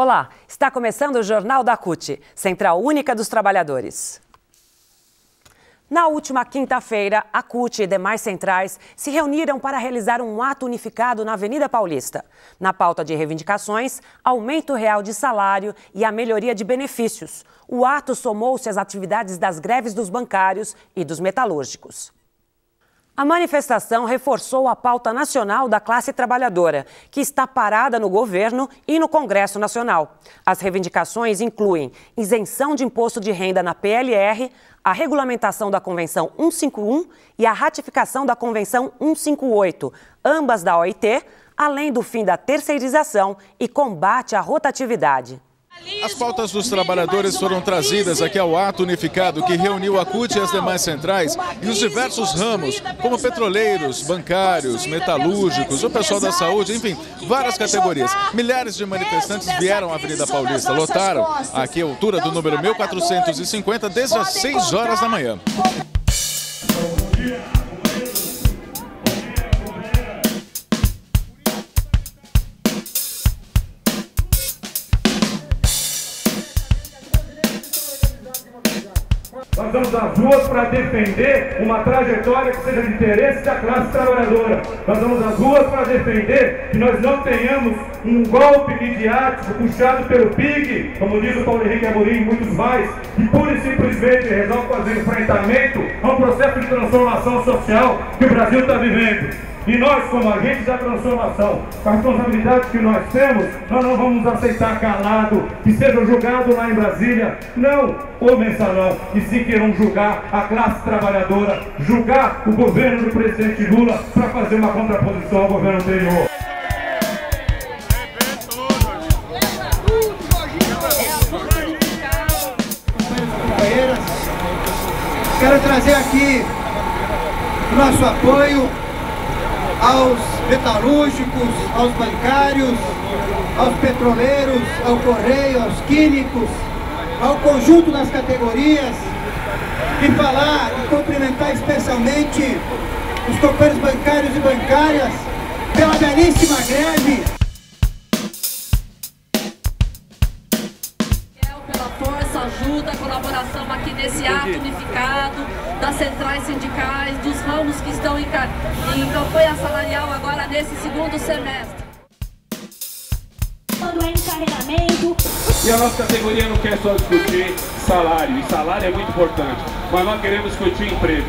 Olá, está começando o Jornal da CUT, Central Única dos Trabalhadores. Na última quinta-feira, a CUT e demais centrais se reuniram para realizar um ato unificado na Avenida Paulista. Na pauta de reivindicações, aumento real de salário e a melhoria de benefícios. O ato somou-se às atividades das greves dos bancários e dos metalúrgicos. A manifestação reforçou a pauta nacional da classe trabalhadora, que está parada no governo e no Congresso Nacional. As reivindicações incluem isenção de imposto de renda na PLR, a regulamentação da Convenção 151 e a ratificação da Convenção 158, ambas da OIT, além do fim da terceirização e combate à rotatividade. As pautas dos trabalhadores foram trazidas aqui ao ato unificado que reuniu a CUT e as demais centrais e os diversos ramos, como petroleiros, bancários, metalúrgicos, o pessoal da saúde, enfim, várias categorias. Milhares de manifestantes vieram à Avenida Paulista, lotaram aqui a altura do número 1450 desde as 6 horas da manhã. Nós vamos às ruas para defender uma trajetória que seja de interesse da classe trabalhadora. Nós vamos às ruas para defender que nós não tenhamos um golpe midiático puxado pelo PIG, como diz o Paulo Henrique Amorim e muitos mais, que pura e simplesmente resolve fazer enfrentamento a um processo de transformação social que o Brasil está vivendo. E nós, como agentes da transformação, com a responsabilidade que nós temos, nós não vamos aceitar calado que sejam julgados lá em Brasília, não o mensalão, e sim queiram julgar a classe trabalhadora, julgar o governo do presidente Lula para fazer uma contraposição ao governo anterior. Companheiras, quero trazer aqui o nosso apoio aos metalúrgicos, aos bancários, aos petroleiros, ao correio, aos químicos, ao conjunto das categorias, e falar e cumprimentar especialmente os companheiros bancários e bancárias pela belíssima greve. Pela força, ajuda, colaboração aqui nesse ato unificado das centrais sindicais, dos ramos que estão em campanha salarial agora nesse segundo semestre. E a nossa categoria não quer só discutir salário, e salário é muito importante, mas nós queremos discutir emprego.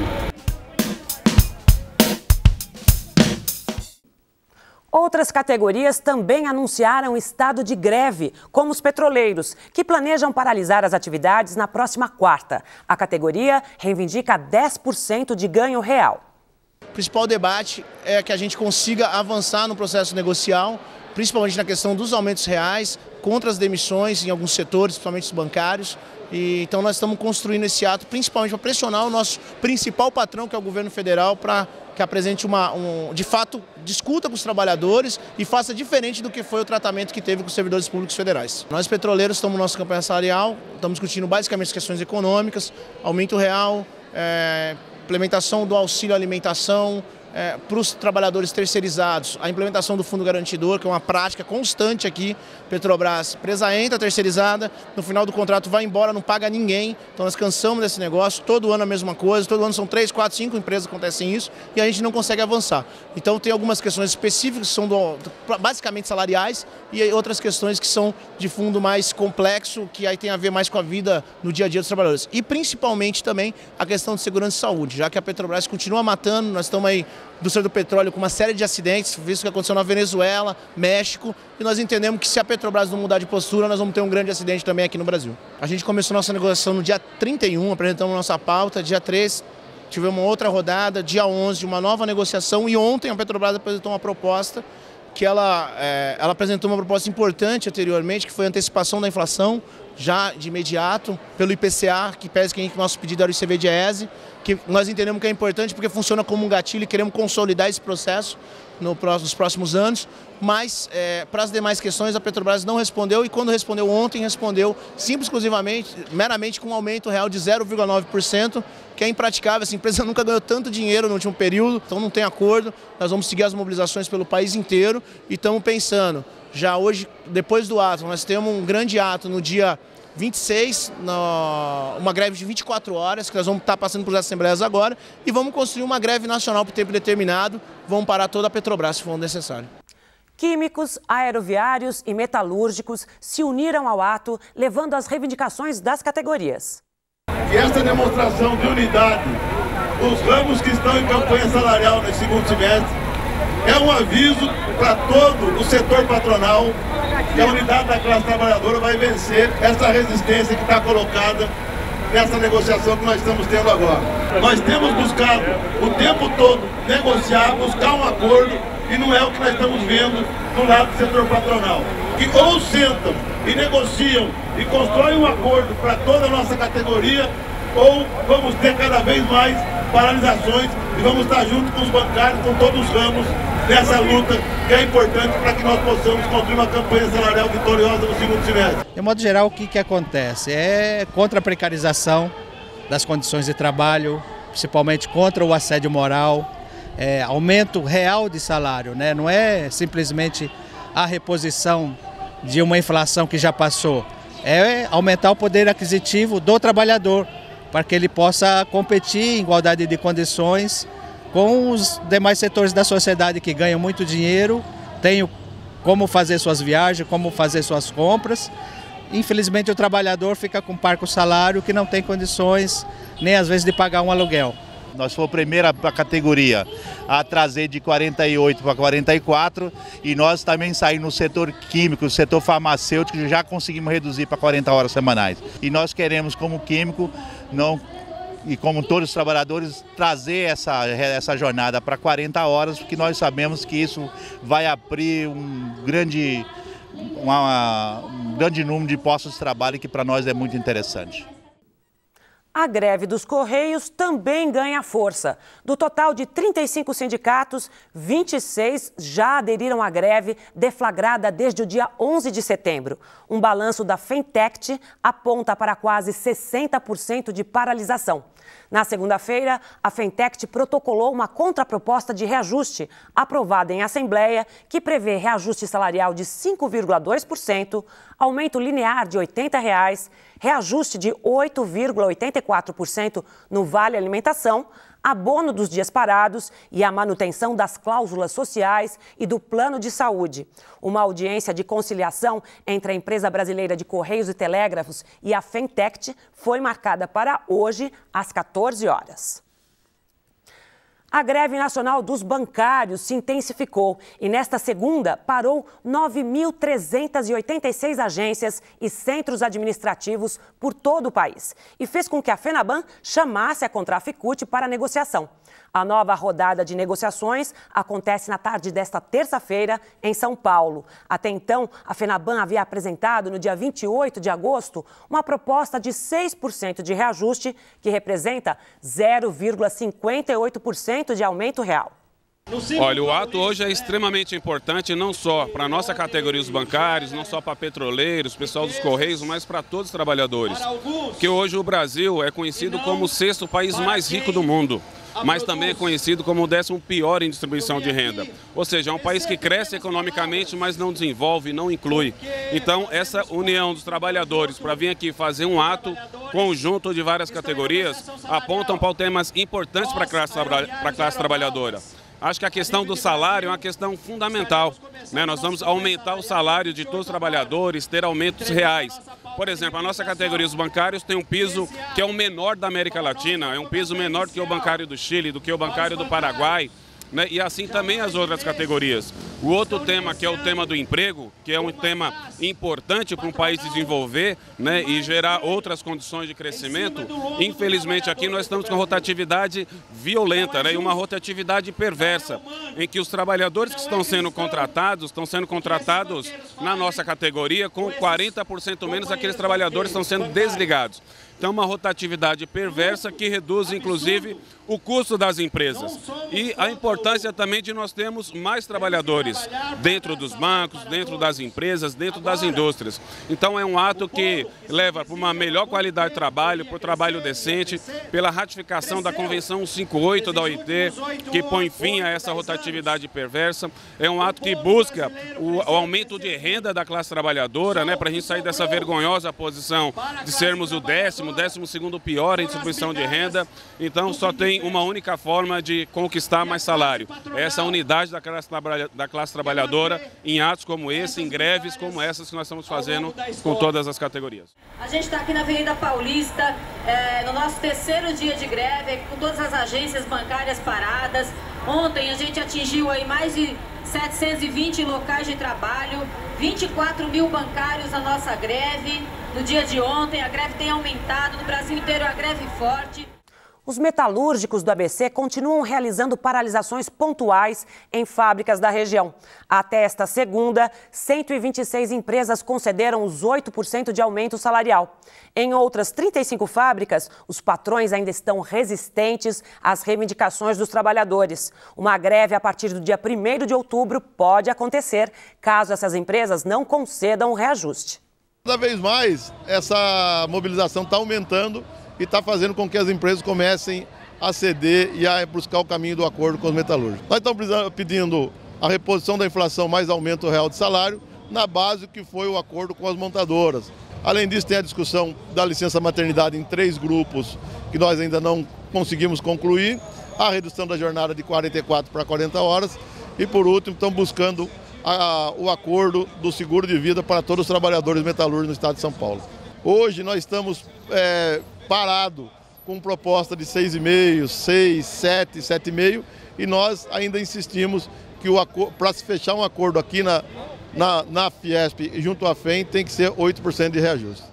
Outras categorias também anunciaram estado de greve, como os petroleiros, que planejam paralisar as atividades na próxima quarta. A categoria reivindica 10% de ganho real. O principal debate é que a gente consiga avançar no processo negocial, principalmente na questão dos aumentos reais, contra as demissões em alguns setores, principalmente os bancários. Então nós estamos construindo esse ato principalmente para pressionar o nosso principal patrão, que é o governo federal, para que apresente de fato, discuta com os trabalhadores e faça diferente do que foi o tratamento que teve com os servidores públicos federais. Nós petroleiros estamos no nosso campanha salarial, estamos discutindo basicamente as questões econômicas, aumento real, implementação do auxílio alimentação, para os trabalhadores terceirizados, a implementação do fundo garantidor, que é uma prática constante aqui. Petrobras, empresa entra terceirizada, no final do contrato vai embora, não paga ninguém, então nós cansamos desse negócio, todo ano a mesma coisa, todo ano são 3, 4, 5 empresas que acontecem isso e a gente não consegue avançar. Então tem algumas questões específicas que são basicamente salariais e outras questões que são de fundo mais complexo, que aí tem a ver mais com a vida no dia a dia dos trabalhadores. E principalmente também a questão de segurança e saúde, já que a Petrobras continua matando, nós estamos aí do setor do petróleo com uma série de acidentes, visto que aconteceu na Venezuela, México, e nós entendemos que se a Petrobras não mudar de postura, nós vamos ter um grande acidente também aqui no Brasil. A gente começou nossa negociação no dia 31, apresentamos nossa pauta, dia 3 tivemos uma outra rodada, dia 11 uma nova negociação e ontem a Petrobras apresentou uma proposta que ela apresentou uma proposta importante anteriormente, que foi a antecipação da inflação, já de imediato, pelo IPCA, que pese que o nosso pedido era o ICV-Diese, que nós entendemos que é importante porque funciona como um gatilho e queremos consolidar esse processo nos próximos anos, mas para as demais questões a Petrobras não respondeu e quando respondeu ontem, respondeu simples, exclusivamente, meramente com um aumento real de 0,9%, que é impraticável. Essa empresa nunca ganhou tanto dinheiro no último período, então não tem acordo. Nós vamos seguir as mobilizações pelo país inteiro e estamos pensando, já hoje, depois do ato, nós temos um grande ato no dia 26, uma greve de 24 horas, que nós vamos estar passando por assembleias agora, e vamos construir uma greve nacional por tempo determinado, vamos parar toda a Petrobras se for necessário. Químicos, aeroviários e metalúrgicos se uniram ao ato, levando as reivindicações das categorias. E essa demonstração de unidade dos ramos que estão em campanha salarial nesse segundo semestre é um aviso para todo o setor patronal que a unidade da classe trabalhadora vai vencer essa resistência que está colocada nessa negociação que nós estamos tendo agora. Nós temos buscado o tempo todo negociar, buscar um acordo, e não é o que nós estamos vendo do lado do setor patronal. Que ou sentam e negociam e constroem um acordo para toda a nossa categoria, ou vamos ter cada vez mais paralisações e vamos estar junto com os bancários, com todos os ramos, nessa luta que é importante para que nós possamos construir uma campanha salarial vitoriosa no segundo semestre. De modo geral, o que acontece? É contra a precarização das condições de trabalho, principalmente contra o assédio moral, aumento real de salário, né? Não é simplesmente a reposição de uma inflação que já passou, é aumentar o poder aquisitivo do trabalhador, para que ele possa competir em igualdade de condições com os demais setores da sociedade que ganham muito dinheiro, têm como fazer suas viagens, como fazer suas compras. Infelizmente o trabalhador fica com parco salário que não tem condições nem às vezes de pagar um aluguel. Nós fomos a primeira categoria a trazer de 48 para 44 e nós também saímos no setor químico, no setor farmacêutico, já conseguimos reduzir para 40 horas semanais. E nós queremos, como químico, e como todos os trabalhadores, trazer essa jornada para 40 horas, porque nós sabemos que isso vai abrir um grande número de postos de trabalho que para nós é muito interessante. A greve dos Correios também ganha força. Do total de 35 sindicatos, 26 já aderiram à greve deflagrada desde o dia 11 de setembro. Um balanço da Fentect aponta para quase 60% de paralisação. Na segunda-feira, a Fentect protocolou uma contraproposta de reajuste aprovada em Assembleia que prevê reajuste salarial de 5,2%, aumento linear de R$ 80, reajuste de 8,84% no Vale Alimentação, abono dos dias parados e a manutenção das cláusulas sociais e do plano de saúde. Uma audiência de conciliação entre a empresa brasileira de Correios e Telégrafos e a Fentect foi marcada para hoje, às 14 horas. A greve nacional dos bancários se intensificou e, nesta segunda, parou 9.386 agências e centros administrativos por todo o país e fez com que a FENABAN chamasse a Contraficute para negociação. A nova rodada de negociações acontece na tarde desta terça-feira em São Paulo. Até então, a FENABAN havia apresentado, no dia 28 de agosto, uma proposta de 6% de reajuste, que representa 0,58% de aumento real. Olha, o ato hoje é extremamente importante, não só para a nossa categoria, os bancários, não só para petroleiros, pessoal dos Correios, mas para todos os trabalhadores. Porque hoje o Brasil é conhecido como o 6º país mais rico do mundo, mas também é conhecido como o 10º pior em distribuição de renda. Ou seja, é um país que cresce economicamente, mas não desenvolve, não inclui. Então, essa união dos trabalhadores para vir aqui fazer um ato conjunto de várias categorias apontam para temas importantes para a classe trabalhadora. Acho que a questão do salário é uma questão fundamental, né? Nós vamos aumentar o salário de todos os trabalhadores, ter aumentos reais. Por exemplo, a nossa categoria dos bancários tem um piso que é o menor da América Latina, é um piso menor do que o bancário do Chile, do que o bancário do Paraguai, né? E assim também as outras categorias. O outro tema, que é o tema do emprego, que é um tema importante para um país desenvolver, né, e gerar outras condições de crescimento, infelizmente aqui nós estamos com rotatividade violenta, né, e uma rotatividade perversa, em que os trabalhadores que estão sendo contratados na nossa categoria com 40% menos aqueles trabalhadores que estão sendo desligados. Então, uma rotatividade perversa que reduz, inclusive, o custo das empresas. E a importância também de nós termos mais trabalhadores dentro dos bancos, dentro das empresas, dentro das indústrias. Então, é um ato que leva para uma melhor qualidade de trabalho, para o trabalho decente, pela ratificação da Convenção 158 da OIT, que põe fim a essa rotatividade perversa. É um ato que busca o aumento de renda da classe trabalhadora, né, para a gente sair dessa vergonhosa posição de sermos o 12º pior em distribuição de renda. Então, só tem uma única forma de conquistar mais salário. Essa unidade da classe trabalhadora em atos como esse, em greves como essas que nós estamos fazendo com todas as categorias. A gente está aqui na Avenida Paulista, no nosso 3º dia de greve, com todas as agências bancárias paradas. Ontem a gente atingiu aí mais de 720 locais de trabalho, 24 mil bancários na nossa greve. No dia de ontem, a greve tem aumentado, no Brasil inteiro a greve forte. Os metalúrgicos do ABC continuam realizando paralisações pontuais em fábricas da região. Até esta segunda, 126 empresas concederam os 8% de aumento salarial. Em outras 35 fábricas, os patrões ainda estão resistentes às reivindicações dos trabalhadores. Uma greve a partir do dia 1º de outubro pode acontecer, caso essas empresas não concedam o reajuste. Cada vez mais, essa mobilização está aumentando e está fazendo com que as empresas comecem a ceder e a buscar o caminho do acordo com os metalúrgicos. Nós estamos pedindo a reposição da inflação mais aumento real de salário, na base que foi o acordo com as montadoras. Além disso, tem a discussão da licença maternidade em 3 grupos, que nós ainda não conseguimos concluir, a redução da jornada de 44 para 40 horas e, por último, estamos buscando o acordo do seguro de vida para todos os trabalhadores metalúrgicos no estado de São Paulo. Hoje nós estamos parado com proposta de 6,5, 6, 7, 7,5 e nós ainda insistimos que para se fechar um acordo aqui na Fiesp junto à FEM tem que ser 8% de reajuste.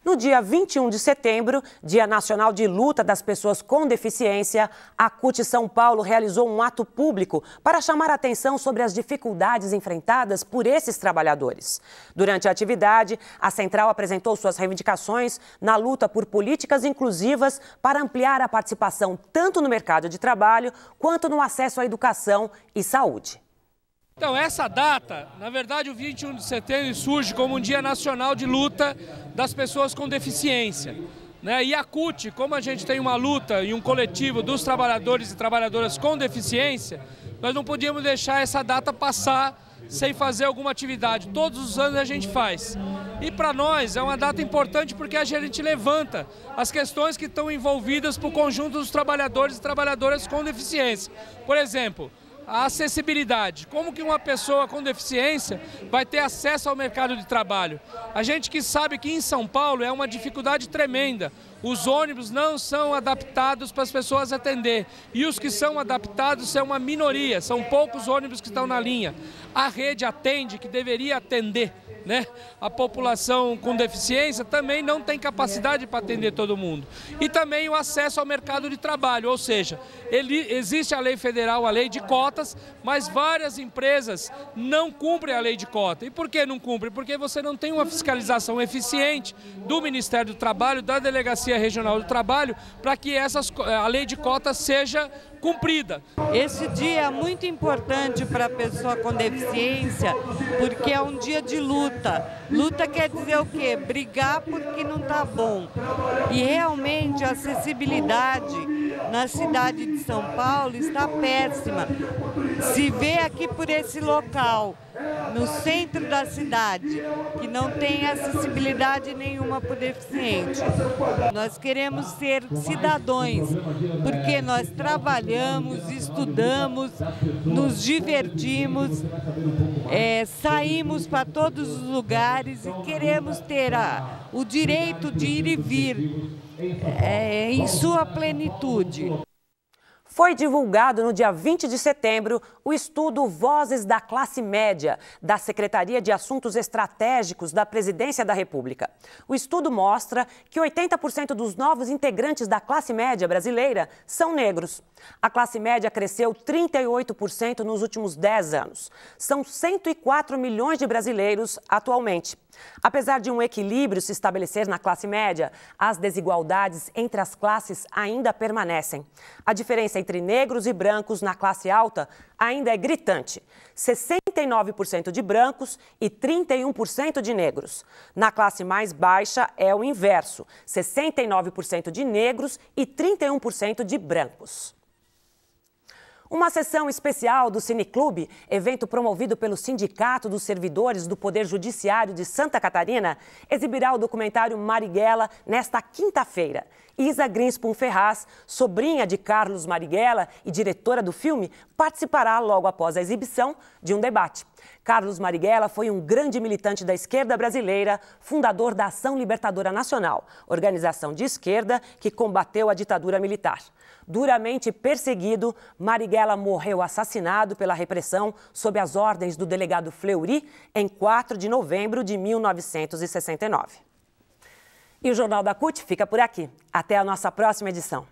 No dia 21 de setembro, Dia Nacional de Luta das Pessoas com Deficiência, a CUT São Paulo realizou um ato público para chamar a atenção sobre as dificuldades enfrentadas por esses trabalhadores. Durante a atividade, a central apresentou suas reivindicações na luta por políticas inclusivas para ampliar a participação tanto no mercado de trabalho quanto no acesso à educação e saúde. Então, essa data, na verdade, o 21 de setembro surge como um Dia Nacional de Luta das Pessoas com Deficiência. E a CUT, como a gente tem uma luta e um coletivo dos trabalhadores e trabalhadoras com deficiência, nós não podíamos deixar essa data passar sem fazer alguma atividade. Todos os anos a gente faz. E para nós é uma data importante porque a gente levanta as questões que estão envolvidas para o conjunto dos trabalhadores e trabalhadoras com deficiência. Por exemplo, a acessibilidade. Como que uma pessoa com deficiência vai ter acesso ao mercado de trabalho? A gente que sabe que em São Paulo é uma dificuldade tremenda. Os ônibus não são adaptados para as pessoas atender. E os que são adaptados são uma minoria, são poucos ônibus que estão na linha. A rede atende, que deveria atender, a população com deficiência também não tem capacidade para atender todo mundo. E também o acesso ao mercado de trabalho, ou seja, existe a lei federal, a lei de cotas, mas várias empresas não cumprem a lei de cota. E por que não cumprem? Porque você não tem uma fiscalização eficiente do Ministério do Trabalho, da Delegacia Regional do Trabalho, para que a lei de cotas seja cumprida. Esse dia é muito importante para a pessoa com deficiência, porque é um dia de luta. Luta quer dizer o quê? Brigar porque não está bom. E realmente a acessibilidade na cidade de São Paulo está péssima. Se vê aqui por esse local, no centro da cidade, que não tem acessibilidade nenhuma para o deficiente. Nós queremos ser cidadãos, porque nós trabalhamos, estudamos, nos divertimos, saímos para todos os lugares e queremos ter o direito de ir e vir em sua plenitude. Foi divulgado no dia 20 de setembro o estudo Vozes da Classe Média, da Secretaria de Assuntos Estratégicos da Presidência da República. O estudo mostra que 80% dos novos integrantes da classe média brasileira são negros. A classe média cresceu 38% nos últimos 10 anos. São 104 milhões de brasileiros atualmente. Apesar de um equilíbrio se estabelecer na classe média, as desigualdades entre as classes ainda permanecem. A diferença entre negros e brancos na classe alta ainda é gritante. 69% de brancos e 31% de negros. Na classe mais baixa é o inverso, 69% de negros e 31% de brancos. Uma sessão especial do Cineclube, evento promovido pelo Sindicato dos Servidores do Poder Judiciário de Santa Catarina, exibirá o documentário Marighella nesta quinta-feira. Isa Grinspoon Ferraz, sobrinha de Carlos Marighella e diretora do filme, participará logo após a exibição de um debate. Carlos Marighella foi um grande militante da esquerda brasileira, fundador da Ação Libertadora Nacional, organização de esquerda que combateu a ditadura militar. Duramente perseguido, Marighella morreu assassinado pela repressão sob as ordens do delegado Fleury em 4 de novembro de 1969. E o Jornal da CUT fica por aqui. Até a nossa próxima edição.